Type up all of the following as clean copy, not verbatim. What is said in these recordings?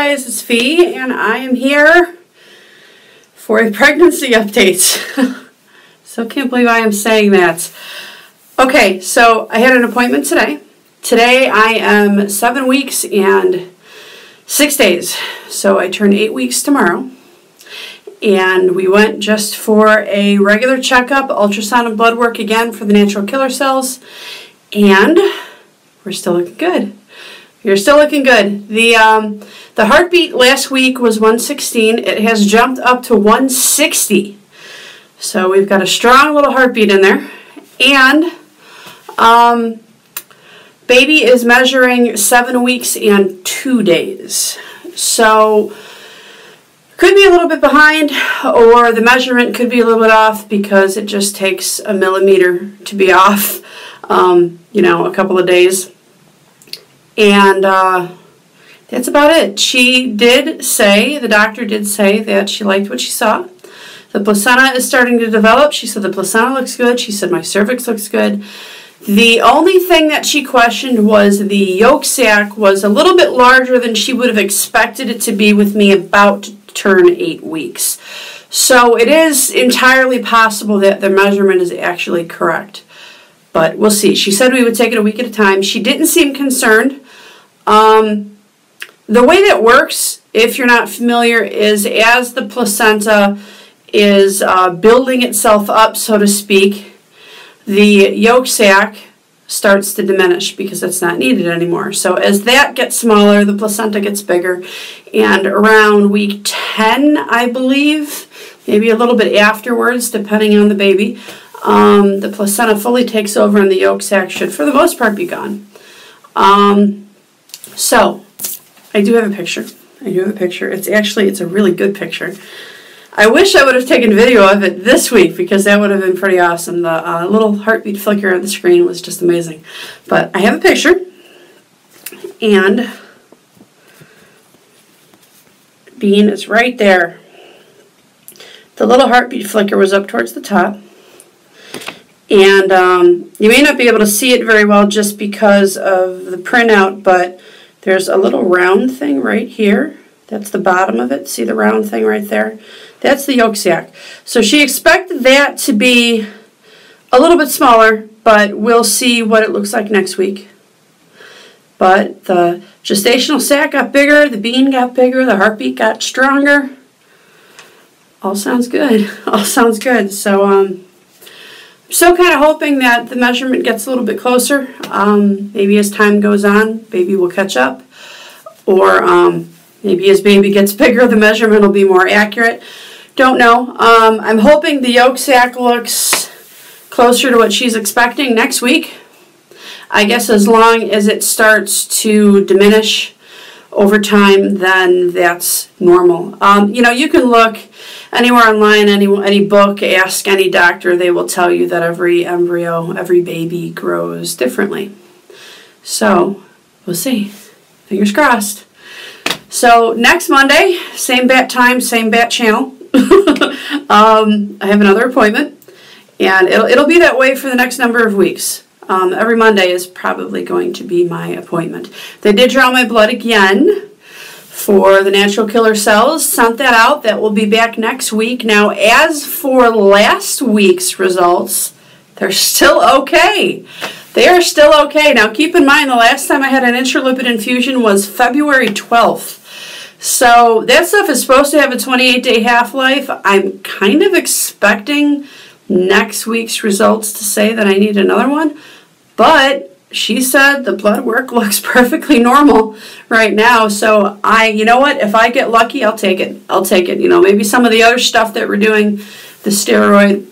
guys, it's Fee, and I am here for a pregnancy update. So can't believe I am saying that. Okay, so I had an appointment today. Today I am 7 weeks and 6 days. So I turn 8 weeks tomorrow. And we went just for a regular checkup, ultrasound and blood work again for the natural killer cells. And we're still looking good. You're still looking good. The heartbeat last week was 116. It has jumped up to 160. So we've got a strong little heartbeat in there. And baby is measuring 7 weeks and 2 days. So could be a little bit behind, or the measurement could be a little bit off because it just takes a millimeter to be off, you know, a couple of days. And that's about it. She did say, the doctor did say that she liked what she saw. The placenta is starting to develop. She said the placenta looks good. She said my cervix looks good. The only thing that she questioned was the yolk sac was a little bit larger than she would have expected it to be with me about to turn 8 weeks. So it is entirely possible that the measurement is actually correct. But we'll see. She said we would take it a week at a time. She didn't seem concerned. The way that works, if you're not familiar, is as the placenta is building itself up, so to speak, the yolk sac starts to diminish because it's not needed anymore. So as that gets smaller, the placenta gets bigger. And around week 10, I believe, maybe a little bit afterwards, depending on the baby, the placenta fully takes over and the yolk sac should, for the most part, be gone. So, I do have a picture. It's a really good picture. I wish I would have taken video of it this week because that would have been pretty awesome. The little heartbeat flicker on the screen was just amazing. But I have a picture, and Bean is right there. The little heartbeat flicker was up towards the top. And you may not be able to see it very well just because of the printout, but there's a little round thing right here. That's the bottom of it. See the round thing right there? That's the yolk sac. So she expected that to be a little bit smaller, but we'll see what it looks like next week. But the gestational sac got bigger, the bean got bigger, the heartbeat got stronger. All sounds good. All sounds good. So I'm still kind of hoping that the measurement gets a little bit closer. Maybe as time goes on, baby will catch up. Or maybe as baby gets bigger, the measurement will be more accurate. Don't know. I'm hoping the yolk sac looks closer to what she's expecting next week. I guess as long as it starts to diminish over time, then that's normal. You know, you can look anywhere online, any book, ask any doctor, they will tell you that every embryo, every baby grows differently. So, we'll see. Fingers crossed. So, next Monday, same bat time, same bat channel. I have another appointment, and it'll be that way for the next number of weeks. Every Monday is probably going to be my appointment. They did draw my blood again for the natural killer cells, sent that out. That will be back next week. Now, as for last week's results, they're still okay. They are still okay. Now, keep in mind, the last time I had an intralipid infusion was February 12th. So, that stuff is supposed to have a 28-day half-life. I'm kind of expecting next week's results to say that I need another one. But she said the blood work looks perfectly normal right now. So you know what? If I get lucky, I'll take it. I'll take it. You know, maybe some of the other stuff that we're doing, the steroid,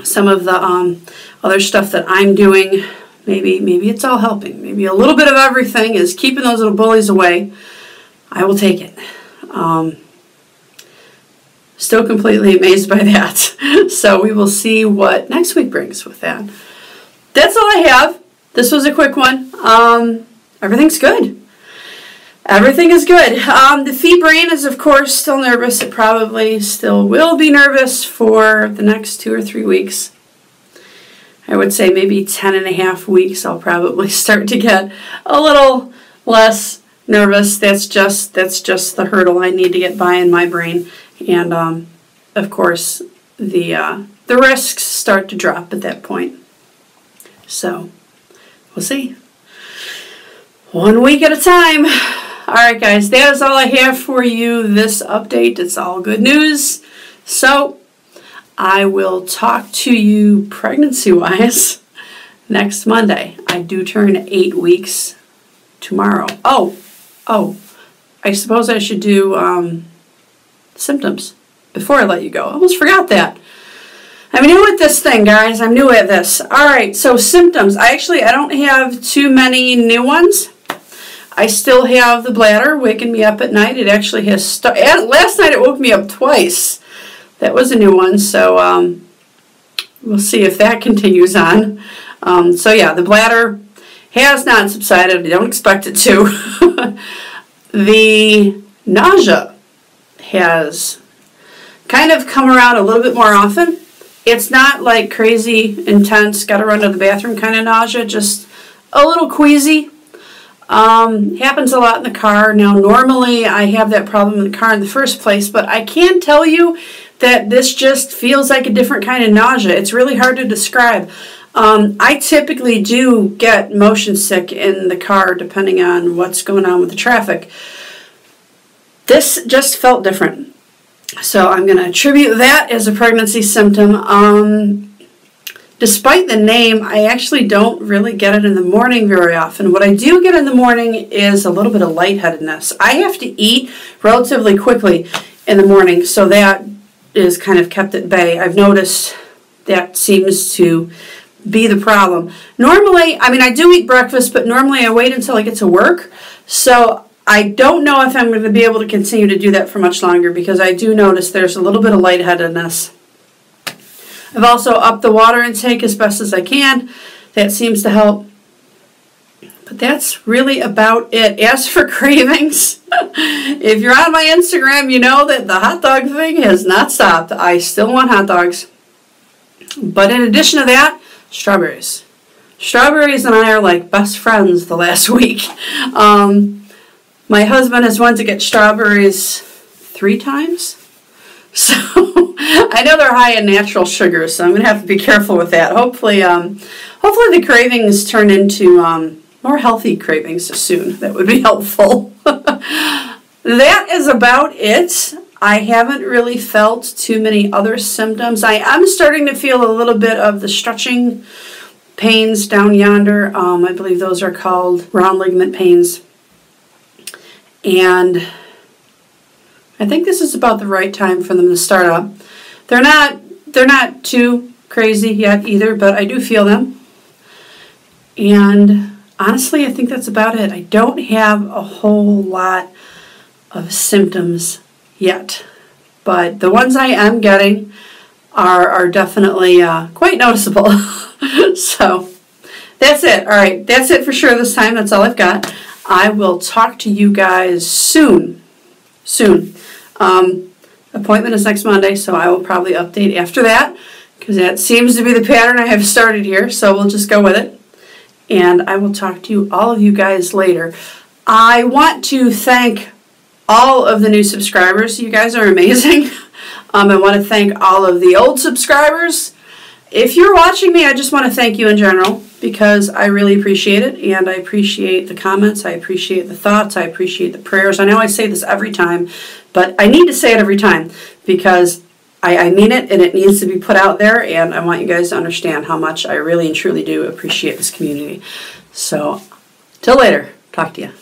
some of the other stuff that I'm doing, maybe it's all helping. Maybe a little bit of everything is keeping those little bullies away. I will take it. Still completely amazed by that. So we will see what next week brings with that. That's all I have. This was a quick one. Everything's good. Everything is good. The Fee brain is, of course, still nervous. It probably still will be nervous for the next 2 or 3 weeks. I would say maybe 10.5 weeks I'll probably start to get a little less nervous. That's just the hurdle I need to get by in my brain. And of course, the risks start to drop at that point. So we'll see. 1 week at a time. All right, guys, that is all I have for you this update. It's all good news. So I will talk to you pregnancy-wise next Monday. I do turn 8 weeks tomorrow. Oh, I suppose I should do symptoms before I let you go. I almost forgot that. I'm new at this thing, guys. I'm new at this. All right, so symptoms. I don't have too many new ones. I still have the bladder waking me up at night. It actually has last night it woke me up twice. That was a new one, so we'll see if that continues on. So yeah, the bladder has not subsided. I don't expect it to. The nausea has kind of come around a little bit more often. It's not like crazy, intense, gotta run to the bathroom kind of nausea, just a little queasy. Happens a lot in the car. Now, normally I have that problem in the car in the first place, but I can tell you that this just feels like a different kind of nausea. It's really hard to describe. I typically do get motion sick in the car depending on what's going on with the traffic. This just felt different. So I'm going to attribute that as a pregnancy symptom. Despite the name, I actually don't really get it in the morning very often. What I do get in the morning is a little bit of lightheadedness. I have to eat relatively quickly in the morning, so that is kind of kept at bay. I've noticed that seems to be the problem. Normally, I do eat breakfast, but normally I wait until I get to work. So I don't know if I'm going to be able to continue to do that for much longer because I do notice there's a little bit of lightheadedness. I've also upped the water intake as best as I can. That seems to help. But that's really about it. As for cravings, if you're on my Instagram, you know that the hot dog thing has not stopped. I still want hot dogs. But in addition to that, strawberries. Strawberries and I are like best friends the last week. My husband has wanted to get strawberries 3 times. So I know they're high in natural sugars, so I'm going to have to be careful with that. Hopefully the cravings turn into more healthy cravings soon. That would be helpful. That is about it. I haven't really felt too many other symptoms. I am starting to feel a little bit of the stretching pains down yonder. I believe those are called round ligament pains. And I think this is about the right time for them to start up. They're not too crazy yet either, but I do feel them. And honestly, I think that's about it. I don't have a whole lot of symptoms yet, but the ones I am getting are definitely quite noticeable. So that's it. All right, that's it for sure this time. That's all I've got. I will talk to you guys soon. Appointment is next Monday, so I will probably update after that because that seems to be the pattern I have started here, so we'll just go with it. And I will talk to all of you guys later. I want to thank all of the new subscribers. You guys are amazing. I want to thank all of the old subscribers. If you're watching me, I just want to thank you in general because I really appreciate it, and I appreciate the comments, I appreciate the thoughts, I appreciate the prayers. I know I say this every time, but I need to say it every time because I mean it and it needs to be put out there, and I want you guys to understand how much I really and truly do appreciate this community. So, till later. Talk to you.